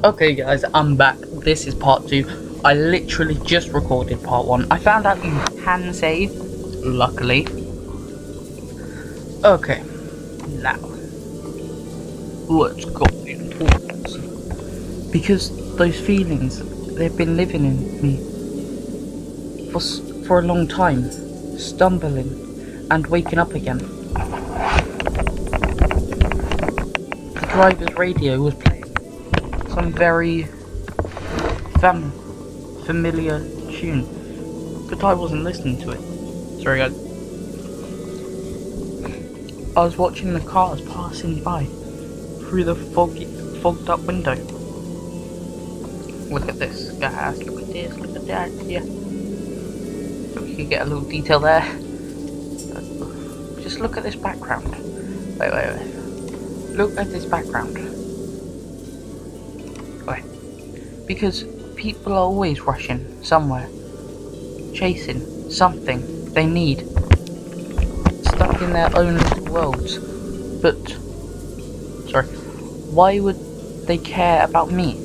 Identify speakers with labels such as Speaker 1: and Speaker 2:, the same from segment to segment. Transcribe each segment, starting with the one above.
Speaker 1: Okay guys, I'm back. This is part 2. I literally just recorded part 1. I found out you can save, luckily. Okay, now, let's go into this. Because those feelings, they've been living in me for a long time. Stumbling and waking up again. The driver's radio was playing some very familiar tune, but I wasn't listening to it. Sorry guys. I was watching the cars passing by through the fogged up window. Look at this, guys, look at this, look at that, yeah. So we can get a little detail there. Just look at this background. Wait. Look at this background. Wait. Because people are always rushing somewhere, chasing something they need, stuck in their own little worlds. But, sorry, why would they care about me?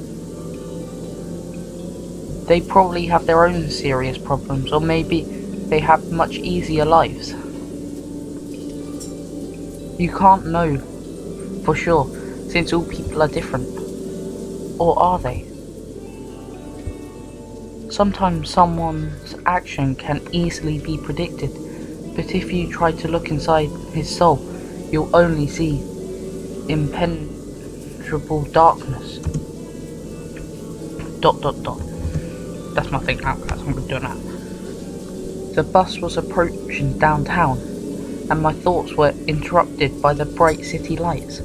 Speaker 1: They probably have their own serious problems, or maybe they have much easier lives. You can't know for sure, since all people are different. Or are they? Sometimes someone's action can easily be predicted, but if you try to look inside his soul, you'll only see impenetrable darkness. ... That's my thing now, guys. I'm doing that. The bus was approaching downtown, and my thoughts were interrupted by the bright city lights.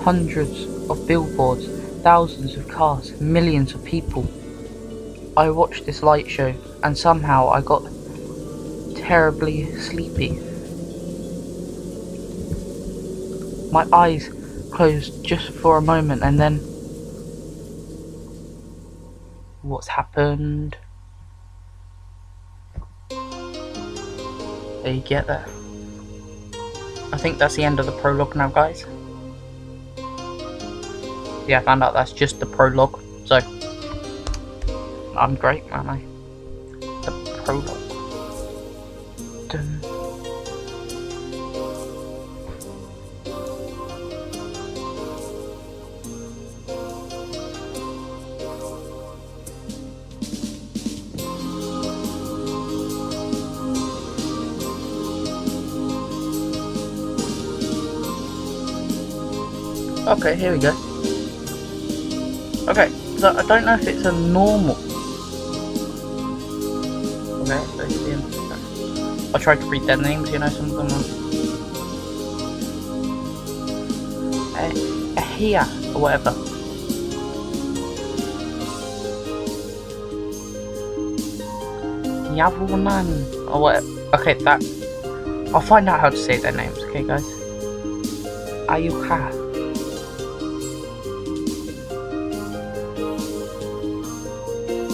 Speaker 1: Hundreds of billboards, thousands of cars, millions of people. I watched this light show, and somehow I got terribly sleepy. My eyes closed just for a moment, and then... what's happened? There you get that. I think that's the end of the prologue now, guys. Yeah, I found out that's just the prologue, so I'm great, aren't I? The prologue. Dun. Okay, here we go. Okay, so I don't know if it's a normal... Okay, so I tried to read their names, you know, some of them are... Ahia, or whatever. Yavunan, or whatever. Okay, that... I'll find out how to say their names, okay guys? Ayuha.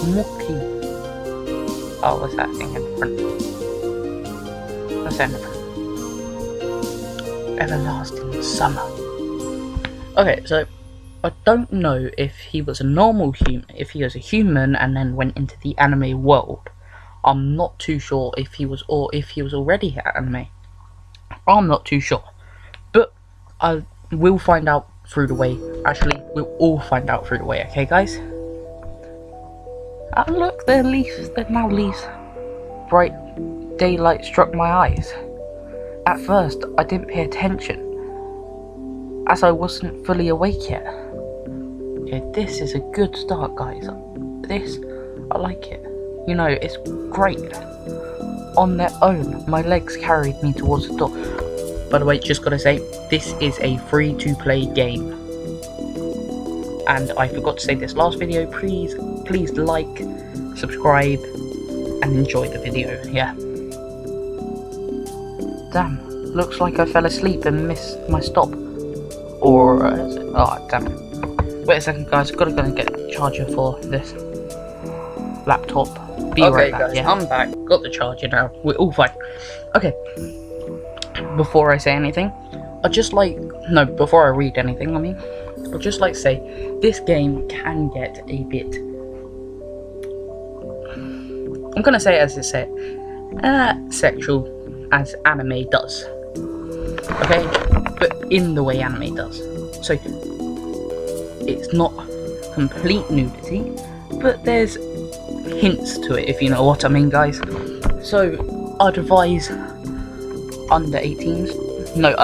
Speaker 1: Muki. Oh, what's that thing in front? What's that in front? Everlasting summer. Okay, so I don't know if he was a normal human, if he was a human and then went into the anime world. I'm not too sure if he was, or if he was already anime. I'm not too sure, but I will find out through the way. Actually, we'll all find out through the way. Okay, guys. And look, they're leaves. They're now leaves. Bright daylight struck my eyes. At first, I didn't pay attention, as I wasn't fully awake yet. Okay, this is a good start, guys. This, I like it. You know, it's great. On their own, my legs carried me towards the door. By the way, just gotta say, this is a free-to-play game. And I forgot to say this last video, please like, subscribe, and enjoy the video, yeah. Damn, looks like I fell asleep and missed my stop. Or, oh, damn it. Wait a second, guys, I've got to go and get a charger for this laptop. Be right back, guys, yeah. I'm back, got the charger now, we're all fine. Okay, before I say anything, before I read anything, I'd just like to say, this game can get a bit, I'm gonna say it as it said, sexual, as anime does. Okay? But in the way anime does. So, it's not complete nudity, but there's hints to it, if you know what I mean, guys. So, I'd advise under 18s. No,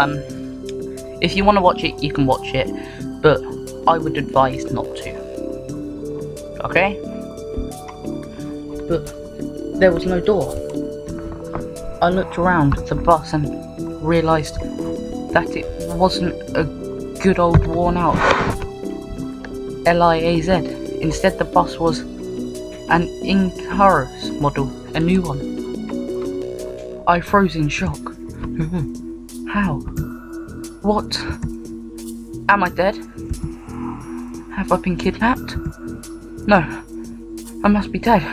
Speaker 1: if you want to watch it, you can watch it, but I would advise not to. Okay? But there was no door. I looked around the bus and realised that it wasn't a good old worn out Liaz. Instead, the bus was an Icarus model, a new one. I froze in shock. How? What? Am I dead? Have I been kidnapped? No, I must be dead.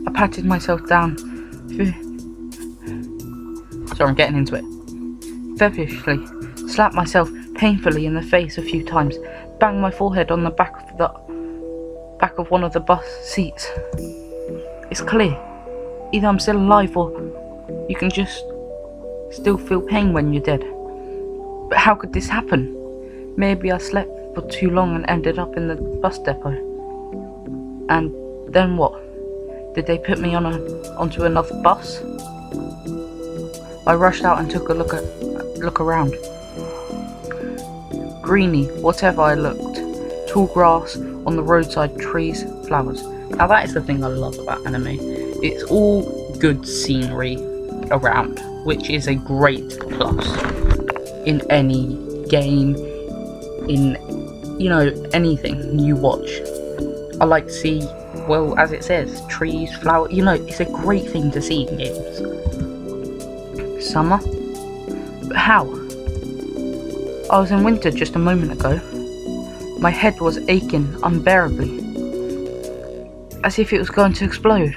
Speaker 1: I patted myself down. Sorry, I'm getting into it. Feverishly, slapped myself painfully in the face a few times, banged my forehead on the back of one of the bus seats. It's clear. Either I'm still alive or you can just still feel pain when you're dead. But how could this happen? Maybe I slept for too long and ended up in the bus depot. And then what? Did they put me onto another bus? I rushed out and took a look around. Greeny, whatever I looked. Tall grass on the roadside, trees, flowers. Now that is the thing I love about anime. It's all good scenery around, which is a great plus in any game, in, anything you watch. I like to see, well, as it says, trees, flowers, it's a great thing to see in games. Summer? But how? I was in winter just a moment ago. My head was aching unbearably, as if it was going to explode.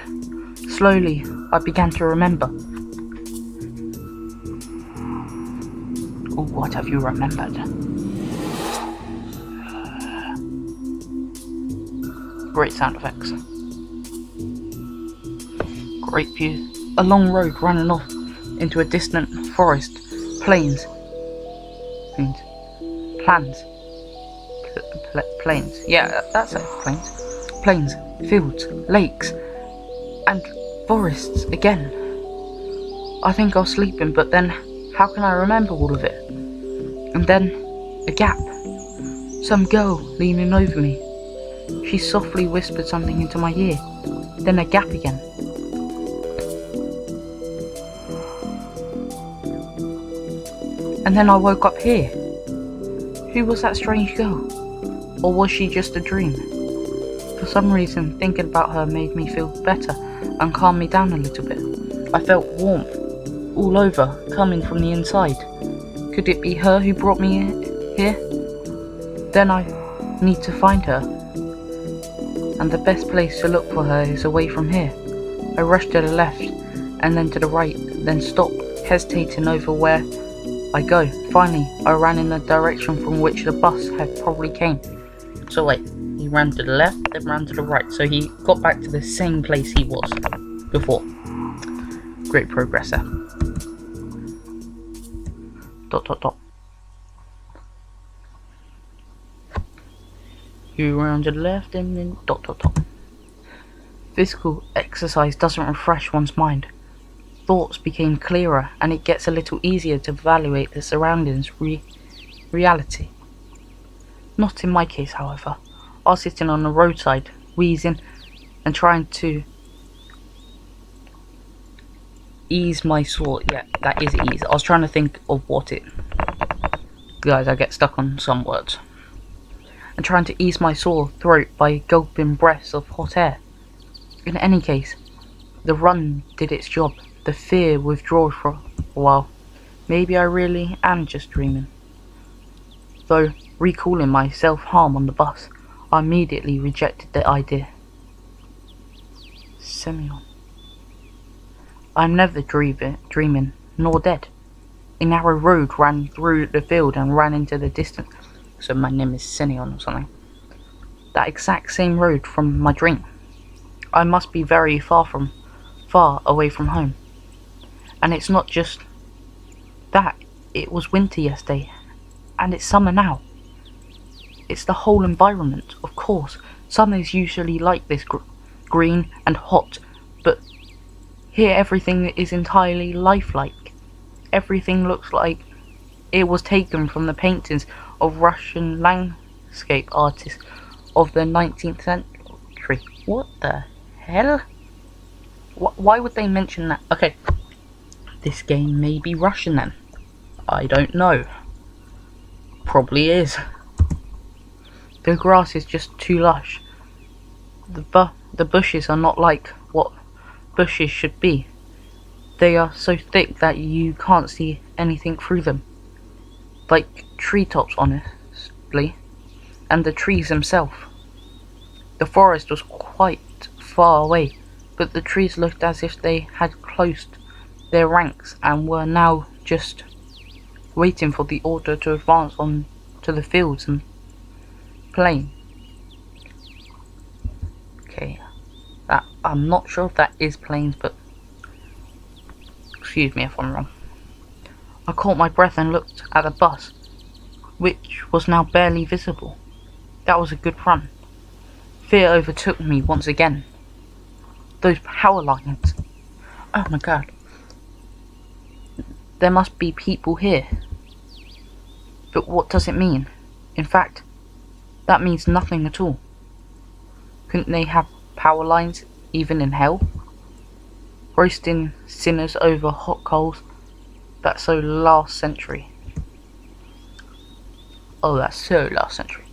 Speaker 1: Slowly, I began to remember. Oh, what have you remembered? Great sound effects. Great view. A long road running off into a distant forest. Plains. Yeah, that's it. Plains, fields, lakes, and forests again. I think I was sleeping, but then how can I remember all of it? And then a gap. Some girl leaning over me. She softly whispered something into my ear. Then a gap again. And then I woke up here. Who was that strange girl? Or was she just a dream? For some reason, thinking about her made me feel better and calmed me down a little bit. I felt warmth all over, coming from the inside. Could it be her who brought me here? Then I need to find her. And the best place to look for her is away from here. I rushed to the left, and then to the right, then stopped, hesitating over where I go. Finally, I ran in the direction from which the bus had probably came. So wait, he ran to the left, then ran to the right, so he got back to the same place he was before. Great progress there. ... You ran to the left and then ... Physical exercise doesn't refresh one's mind. Thoughts became clearer, and it gets a little easier to evaluate the surroundings' reality. Not in my case, however. I was sitting on the roadside, wheezing and trying to ease my sore. Yeah, that is ease. I was trying to think of what it... Guys, I get stuck on some words. And trying to ease my sore throat by gulping breaths of hot air. In any case, the run did its job. The fear withdrew for a while. Maybe I really am just dreaming. Though, recalling my self-harm on the bus, I immediately rejected the idea. Semyon. I'm never dreaming, nor dead. A narrow road ran through the field and ran into the distance. so my name is Sineon or something. That exact same road from my dream. I must be very far away from home. And it's not just that, it was winter yesterday, and it's summer now. It's the whole environment, of course. Summer is usually like this, green and hot, but here everything is entirely lifelike. Everything looks like it was taken from the paintings of Russian landscape artists of the 19th century. What the hell? Why would they mention that? Okay, this game may be Russian then. I don't know. Probably is. The grass is just too lush. The bushes are not like what bushes should be. They are so thick that you can't see anything through them. Like treetops, honestly. And the trees themselves. The forest was quite far away, but the trees looked as if they had closed their ranks and were now just waiting for the order to advance on to the fields and plain. Okay, I'm not sure if that is plains, but excuse me if I'm wrong. I caught my breath and looked at the bus, which was now barely visible. That was a good run. Fear overtook me once again. Those power lines. Oh my god. There must be people here. But what does it mean? In fact, that means nothing at all. Couldn't they have power lines even in hell? Roasting sinners over hot coals? That's so last century. Oh, that's so last century.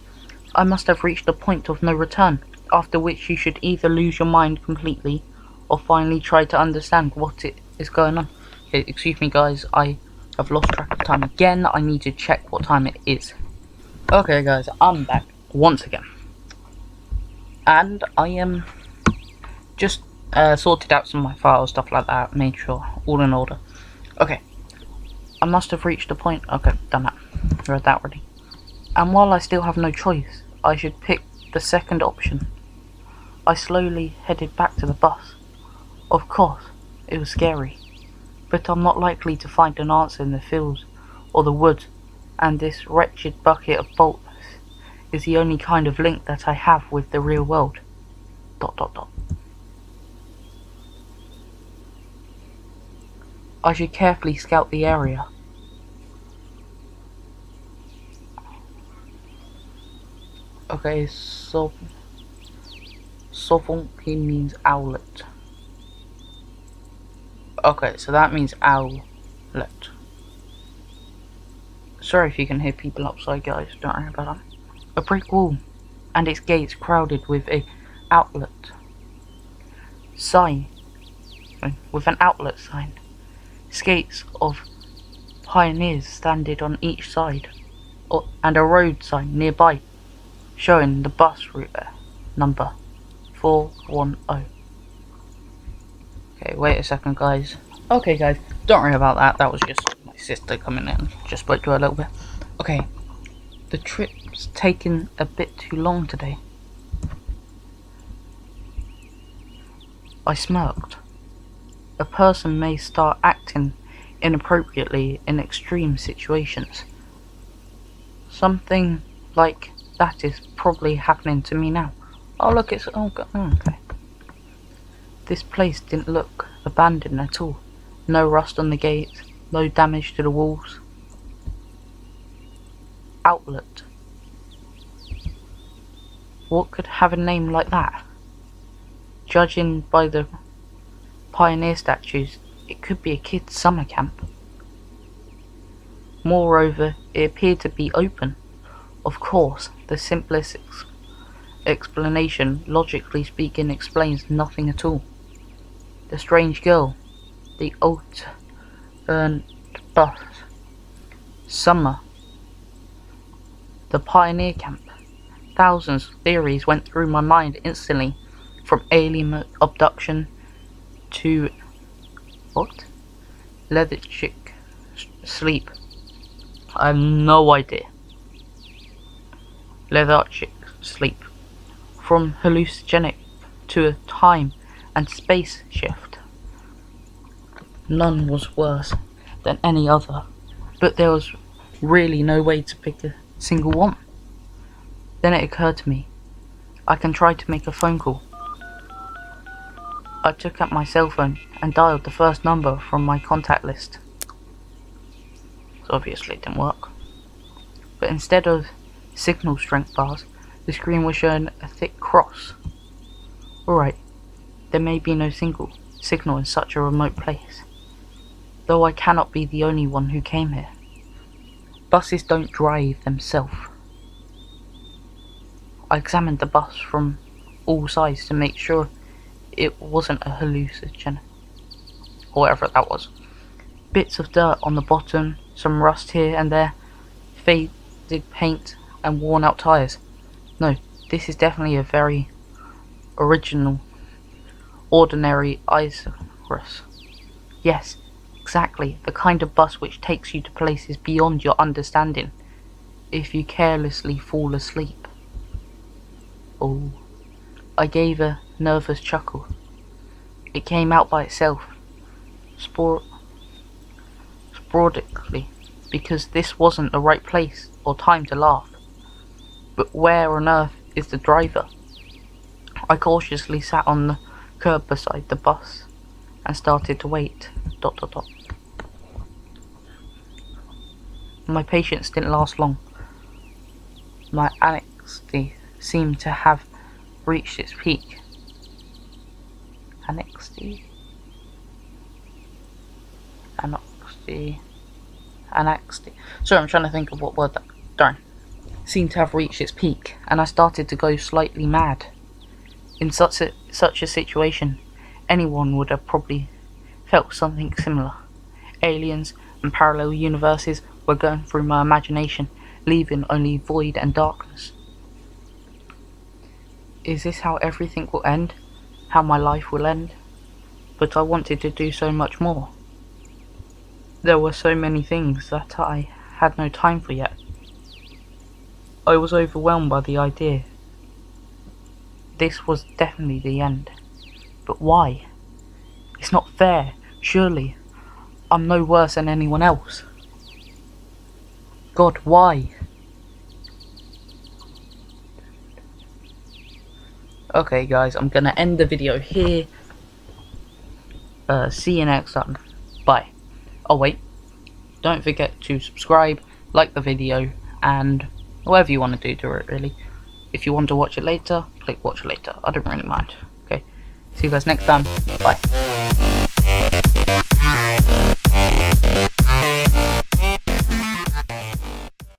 Speaker 1: I must have reached a point of no return, after which you should either lose your mind completely, or finally try to understand what is going on. Okay, excuse me guys, I have lost track of time again. I need to check what time it is. Okay guys, I'm back once again. And I am just sorted out some of my files, stuff like that, made sure, all in order. Okay, I must have reached a point, okay, done that, read that already. And while I still have no choice, I should pick the second option. I slowly headed back to the bus. Of course, it was scary, but I'm not likely to find an answer in the fields or the woods, and this wretched bucket of bolts is the only kind of link that I have with the real world. ... I should carefully scout the area. Okay, so Sovonki means owlet. Okay, so that means owlet. Sorry if you can hear people outside, guys, don't worry about that. A brick wall, and its gates crowded with a outlet sign. With an outlet sign. Skates of pioneers standing on each side, and a road sign nearby, showing the bus route number 410. Okay, wait a second guys. Okay guys, don't worry about that, that was just my sister coming in, just spoke to her a little bit. Okay, the trip's taking a bit too long today. I smirked. A person may start acting inappropriately in extreme situations. Something like that is probably happening to me now. Oh look, it's okay. This place didn't look abandoned at all. No rust on the gates, no damage to the walls. Outlet. What could have a name like that? Judging by the pioneer statues, it could be a kid's summer camp. Moreover, it appeared to be open. Of course, the simplest explanation, logically speaking, explains nothing at all. The strange girl, the alternate bus, summer, the pioneer camp. Thousands of theories went through my mind instantly, from alien abduction to what? Lethargic sleep. I have no idea. lethargic sleep, from hallucinogenic to a time and space shift. None was worse than any other, but there was really no way to pick a single one. Then it occurred to me, I can try to make a phone call. I took out my cell phone and dialed the first number from my contact list. So obviously it didn't work. But instead of signal strength bars, the screen was showing a thick cross. Alright, there may be no single signal in such a remote place, though I cannot be the only one who came here. Buses don't drive themselves. I examined the bus from all sides to make sure it wasn't a hallucinogen, or whatever that was. Bits of dirt on the bottom, some rust here and there, faded paint and worn out tyres. No, this is definitely a very original, ordinary Icarus. Yes, exactly, the kind of bus which takes you to places beyond your understanding if you carelessly fall asleep. Oh, I gave a nervous chuckle. It came out by itself, sporadically, because this wasn't the right place or time to laugh. But where on earth is the driver? I cautiously sat on the curb beside the bus and started to wait. ... My patience didn't last long. My anxiety seemed to have reached its peak. Anxiety. Sorry, I'm trying to think of what word that. Darn. Seemed to have reached its peak, and I started to go slightly mad. In such a situation, anyone would have probably felt something similar. Aliens and parallel universes were going through my imagination, leaving only void and darkness. Is this how everything will end? How my life will end? But I wanted to do so much more. There were so many things that I had no time for yet. I was overwhelmed by the idea. This was definitely the end. But why? It's not fair, surely. I'm no worse than anyone else. God, why? Okay guys, I'm gonna end the video here. See you next time. Bye. Oh wait, don't forget to subscribe, like the video, and whatever you want to do to it really. If you want to watch it later, click watch later. I don't really mind. Okay, see you guys next time. Bye.